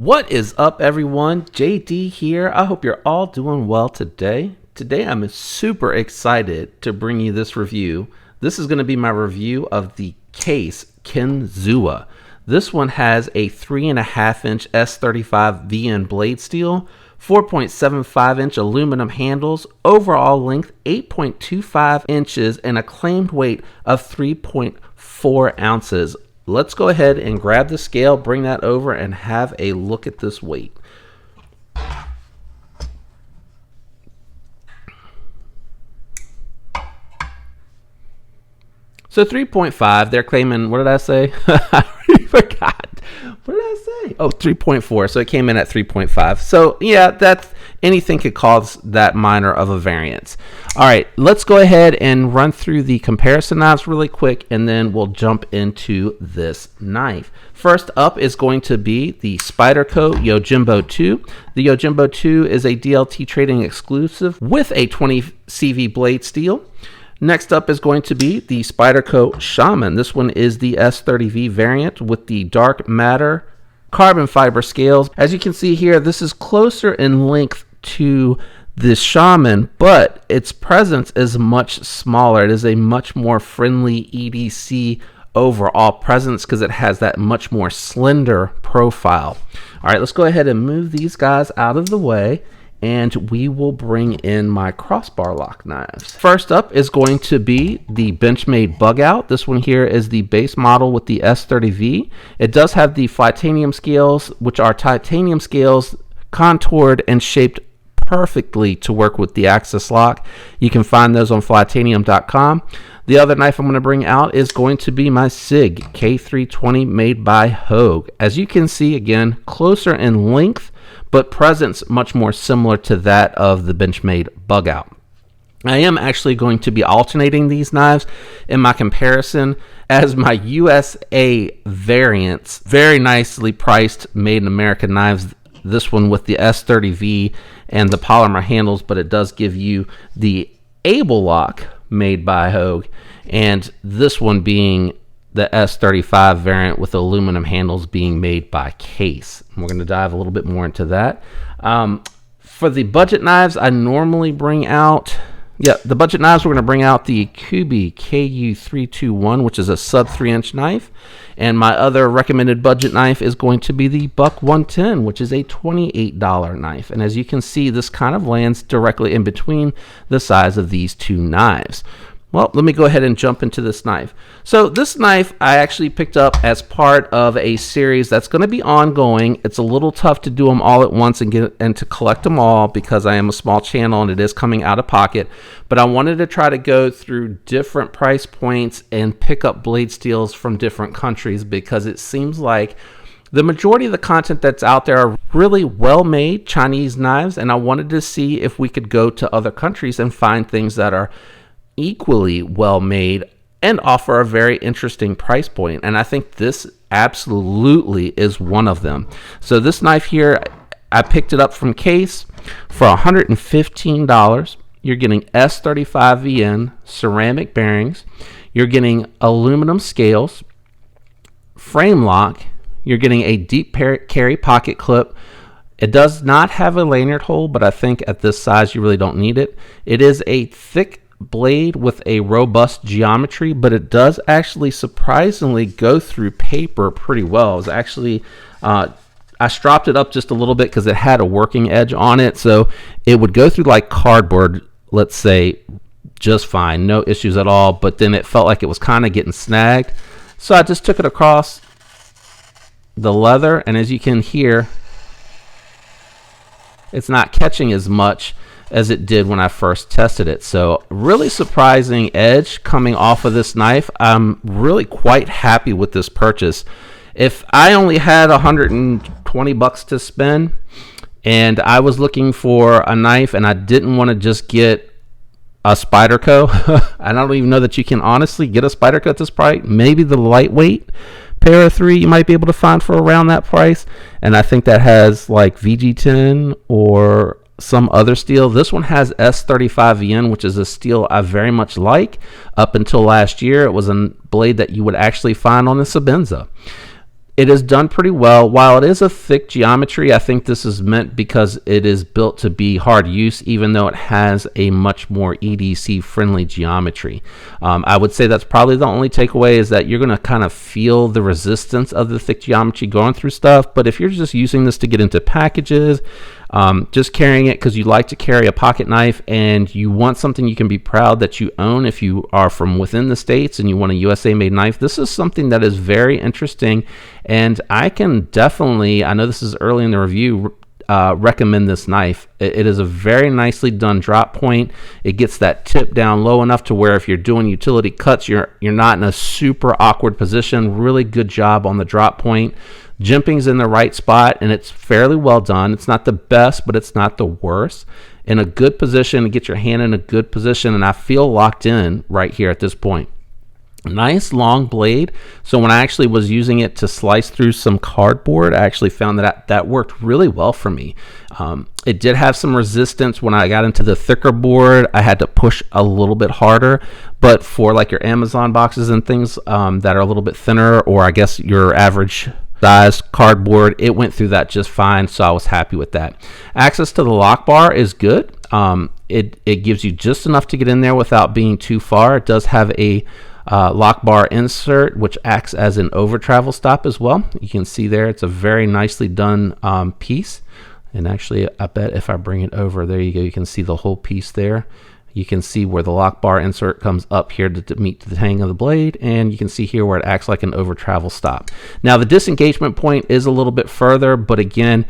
What is up, everyone? JD here. I hope you're all doing well today. Today I'm super excited to bring you this review. This is going to be my review of the case Kinzua. This one has a 3.5-inch S35VN blade steel, 4.75-inch aluminum handles, overall length 8.25 inches, and a claimed weight of 3.4 ounces. Let's go ahead and grab the scale, bring that over, and have a look at this weight. So 3.5, they're claiming, what did I say? I already forgot. What did I say? Oh, 3.4. So it came in at 3.5. So yeah, that's anything could cause that minor of a variance. All right, let's go ahead and run through the comparison knives really quick, and then we'll jump into this knife. First up is going to be the Spyderco Yojimbo 2. The Yojimbo 2 is a DLT trading exclusive with a 20 CV blade steel. Next up is going to be the Spyderco Shaman. This one is the S30V variant with the dark matter carbon fiber scales. As you can see here, this is closer in length to the Shaman, but its presence is much smaller. It is a much more friendly EDC overall presence because it has that much more slender profile. All right, let's go ahead and move these guys out of the way, and we will bring in my crossbar lock knives. First up is going to be the Benchmade Bug Out. This one here is the base model with the S30V. It does have the Flytanium scales, which are titanium scales contoured and shaped perfectly to work with the axis lock. You can find those on flytanium.com. The other knife I'm going to bring out is going to be my SIG K320 made by Hogue. As you can see, again, closer in length, but presence much more similar to that of the Benchmade Bug Out. I am actually going to be alternating these knives in my comparison as my USA variants, very nicely priced made in America knives. This one with the S30V and the polymer handles, but it does give you the Able Lock made by Hogue, and this one being the S35 variant with aluminum handles being made by Case. We're going to dive a little bit more into that. For the budget knives, I normally bring out, the budget knives, we're going to bring out the Kubi KU321, which is a sub 3-inch knife. And my other recommended budget knife is going to be the Buck 110, which is a $28 knife. And as you can see, this kind of lands directly in between the size of these two knives. Well, let me go ahead and jump into this knife. So this knife I actually picked up as part of a series that's going to be ongoing. It's a little tough to do them all at once and to collect them all because I am a small channel and it is coming out of pocket. But I wanted to try to go through different price points and pick up blade steels from different countries because it seems like the majority of the content that's out there are really well-made Chinese knives, and I wanted to see if we could go to other countries and find things that are equally well made and offer a very interesting price point, and I think this absolutely is one of them. So this knife here, I picked it up from Case for $115. You're getting S35VN ceramic bearings, you're getting aluminum scales, frame lock, you're getting a deep carry pocket clip. It does not have a lanyard hole, but I think at this size you really don't need it. It is a thick blade with a robust geometry, but it does actually surprisingly go through paper pretty well. It was actually I stropped it up just a little bit because it had a working edge on it, so it would go through like cardboard, let's say, just fine, no issues at all. But then it felt like it was kind of getting snagged, so I just took it across the leather, and as you can hear, it's not catching as much as it did when I first tested it. So really surprising edge coming off of this knife. I'm really quite happy with this purchase. If I only had $120 to spend and I was looking for a knife and I didn't want to just get a Spyderco, I don't even know that you can honestly get a Spyderco at this price. Maybe the lightweight pair of 3 you might be able to find for around that price, and I think that has like VG10 or some other steel. This one has S35VN, which is a steel I very much like. Up until last year, it was a blade that you would actually find on the Sabenza. It is done pretty well. While it is a thick geometry, I think this is meant because it is built to be hard use, even though it has a much more EDC friendly geometry. I would say that's probably the only takeaway, is that you're going to kind of feel the resistance of the thick geometry going through stuff. But if you're just using this to get into packages, just carrying it because you like to carry a pocket knife and you want something you can be proud that you own if you are from within the States and you want a USA made knife, this is something that is very interesting. And I can definitely, I know this is early in the review, recommend this knife. It is a very nicely done drop point. It gets that tip down low enough to where if you're doing utility cuts, you're not in a super awkward position. Really good job on the drop point. Jimping's in the right spot, and it's fairly well done. It's not the best, but it's not the worst. In a good position, to get your hand in a good position, and I feel locked in right here at this point. Nice long blade. So when I actually was using it to slice through some cardboard, I actually found that worked really well for me. It did have some resistance when I got into the thicker board. I had to push a little bit harder, but for like your Amazon boxes and things that are a little bit thinner, or I guess your average size cardboard, it went through that just fine, so I was happy with that. Access to the lock bar is good. It gives you just enough to get in there without being too far. It does have a lock bar insert, which acts as an over travel stop as well. You can see there, it's a very nicely done piece. And actually, I bet if I bring it over, there you go, you can see the whole piece there. You can see where the lock bar insert comes up here to meet the hang of the blade, and you can see here where it acts like an over travel stop. Now the disengagement point is a little bit further, but again,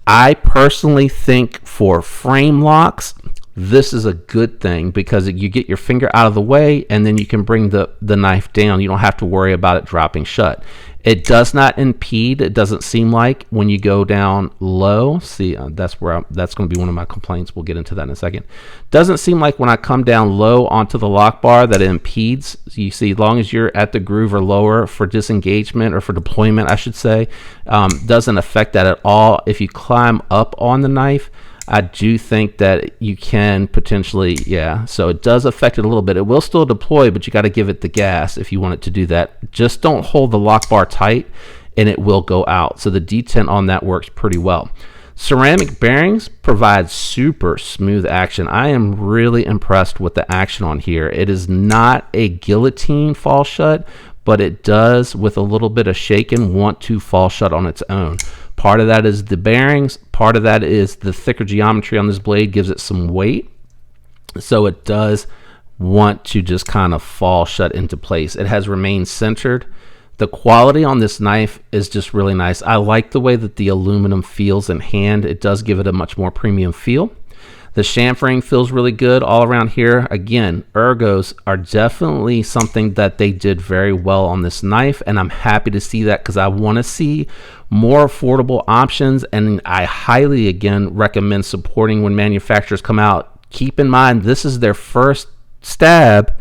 I personally think for frame locks, this is a good thing because you get your finger out of the way and then you can bring the knife down. You don't have to worry about it dropping shut. It does not impede. It doesn't seem like when you go down low. See, that's going to be one of my complaints. We'll get into that in a second. Doesn't seem like when I come down low onto the lock bar that it impedes. You see, as long as you're at the groove or lower for disengagement or for deployment, I should say, doesn't affect that at all. If you climb up on the knife, I do think that you can potentially, so it does affect it a little bit. It will still deploy, but you got to give it the gas if you want it to do that. Just don't hold the lock bar tight and it will go out. So the detent on that works pretty well. Ceramic bearings provide super smooth action. I am really impressed with the action on here. It is not a guillotine fall shut, but it does, with a little bit of shaking, want to fall shut on its own. Part of that is the bearings. Part of that is the thicker geometry on this blade gives it some weight. So it does want to just kind of fall shut into place. It has remained centered. The quality on this knife is just really nice. I like the way that the aluminum feels in hand. It does give it a much more premium feel. The chamfering feels really good all around here. Again, ergos are definitely something that they did very well on this knife, and I'm happy to see that because I want to see more affordable options, and I highly, again, recommend supporting when manufacturers come out. Keep in mind, this is their first stab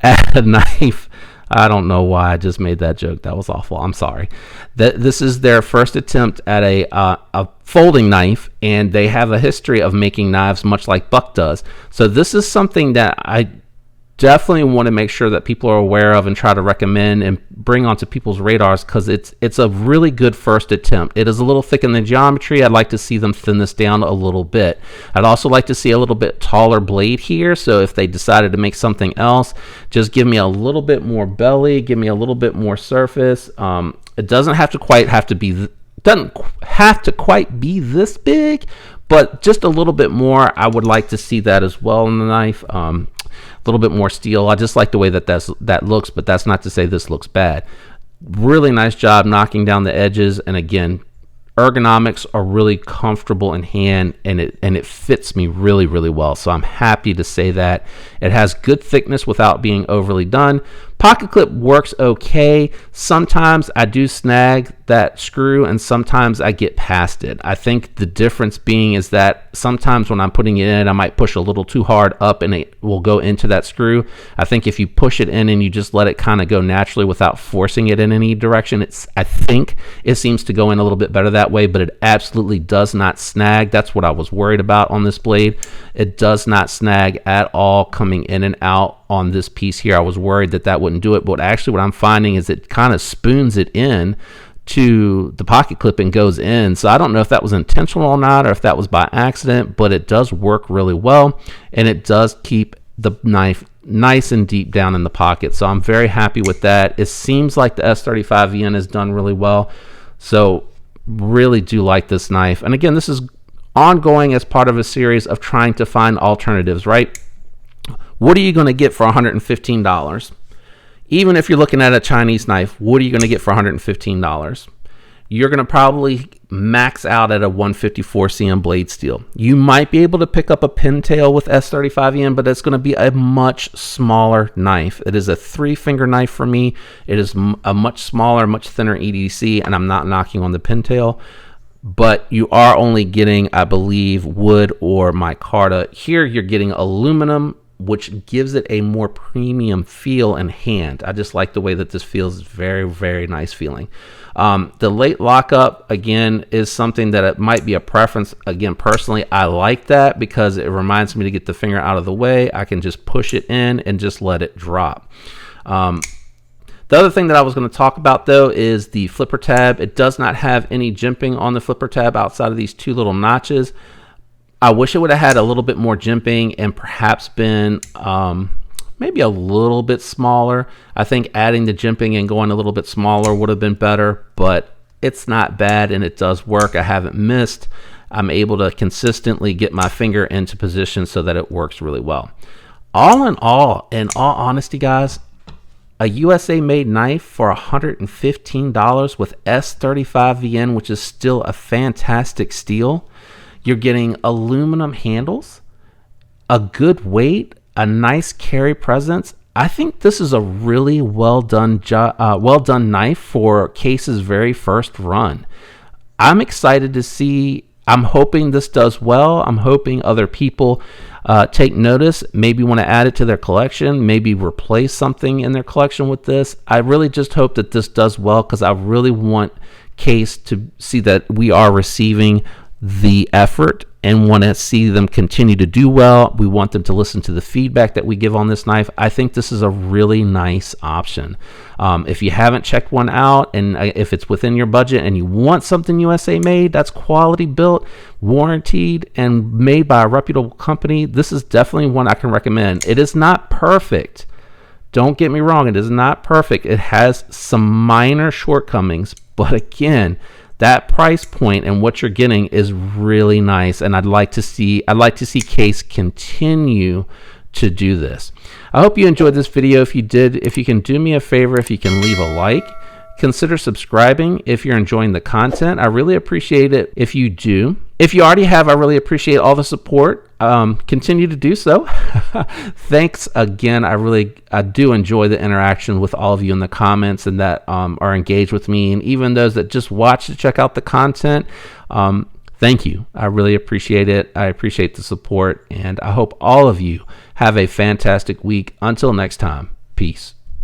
at a knife. I don't know why I just made that joke. That was awful. I'm sorry. This is their first attempt at a folding knife, and they have a history of making knives much like Buck does. So this is something that I definitely want to make sure that people are aware of and try to recommend and bring onto people's radars because it's a really good first attempt. It is a little thick in the geometry. I'd like to see them thin this down a little bit. I'd also like to see a little bit taller blade here, so if they decided to make something else, just give me a little bit more belly, give me a little bit more surface. It doesn't have to quite be this big, but just a little bit more. I would like to see that as well in the knife. A little bit more steel. I just like the way that looks, but that's not to say this looks bad. Really nice job knocking down the edges, and again, ergonomics are really comfortable in hand, and it fits me really, really well. So I'm happy to say that. It has good thickness without being overly done. Pocket clip works okay. Sometimes I do snag that screw and sometimes I get past it. I think the difference being is that sometimes when I'm putting it in, I might push a little too hard up and it will go into that screw. I think if you push it in and you just let it kind of go naturally without forcing it in any direction, I think it seems to go in a little bit better that way, but it absolutely does not snag. That's what I was worried about on this blade. It does not snag at all coming in and out on this piece here. I was worried that wouldn't do it, but actually what I'm finding is it kind of spoons it in to the pocket clip and goes in. So I don't know if that was intentional or not, or if that was by accident, but it does work really well, and it does keep the knife nice and deep down in the pocket. So I'm very happy with that. It seems like the S35VN is done really well. So really do like this knife. And again, this is ongoing as part of a series of trying to find alternatives, right? What are you going to get for $115? Even if you're looking at a Chinese knife, what are you going to get for $115? You're going to probably max out at a 154 cm blade steel. You might be able to pick up a pintail with S35VN, but it's going to be a much smaller knife. It is a 3-finger knife for me. It is a much smaller, much thinner EDC, and I'm not knocking on the pintail. But you are only getting, I believe, wood or micarta. Here you're getting aluminum, which gives it a more premium feel in hand. I just like the way that this feels. Very, very nice feeling. The late lockup, again, is something that it might be a preference. Again, personally, I like that because it reminds me to get the finger out of the way. I can just push it in and just let it drop. The other thing that I was going to talk about, though, is the flipper tab. It does not have any jimping on the flipper tab outside of these 2 little notches. I wish it would have had a little bit more jimping and perhaps been maybe a little bit smaller. I think adding the jimping and going a little bit smaller would have been better, but it's not bad and it does work. I haven't missed. I'm able to consistently get my finger into position so that it works really well. All in all honesty, guys, a USA made knife for $115 with S35VN, which is still a fantastic steel. You're getting aluminum handles, a good weight, a nice carry presence. I think this is a really well done knife for Case's very first run. I'm excited to see. I'm hoping this does well. I'm hoping other people take notice, maybe want to add it to their collection, maybe replace something in their collection with this. I really just hope that this does well because I really want Case to see that we are receiving the effort and want to see them continue to do well. We want them to listen to the feedback that we give on this knife. I think this is a really nice option. If you haven't checked one out, and if it's within your budget and you want something USA made that's quality built, warranted, and made by a reputable company, this is definitely one I can recommend. It is not perfect. Don't get me wrong, it is not perfect. It has some minor shortcomings, but again, that price point and what you're getting is really nice, and I'd like to see Case continue to do this. I hope you enjoyed this video. If you did, if you can do me a favor, if you can leave a like, consider subscribing if you're enjoying the content. I really appreciate it if you do. If you already have, I really appreciate all the support. Continue to do so. Thanks again. I do enjoy the interaction with all of you in the comments and that are engaged with me, and even those that just watch to check out the content. Thank you. I really appreciate it. I appreciate the support, and I hope all of you have a fantastic week. Until next time, peace.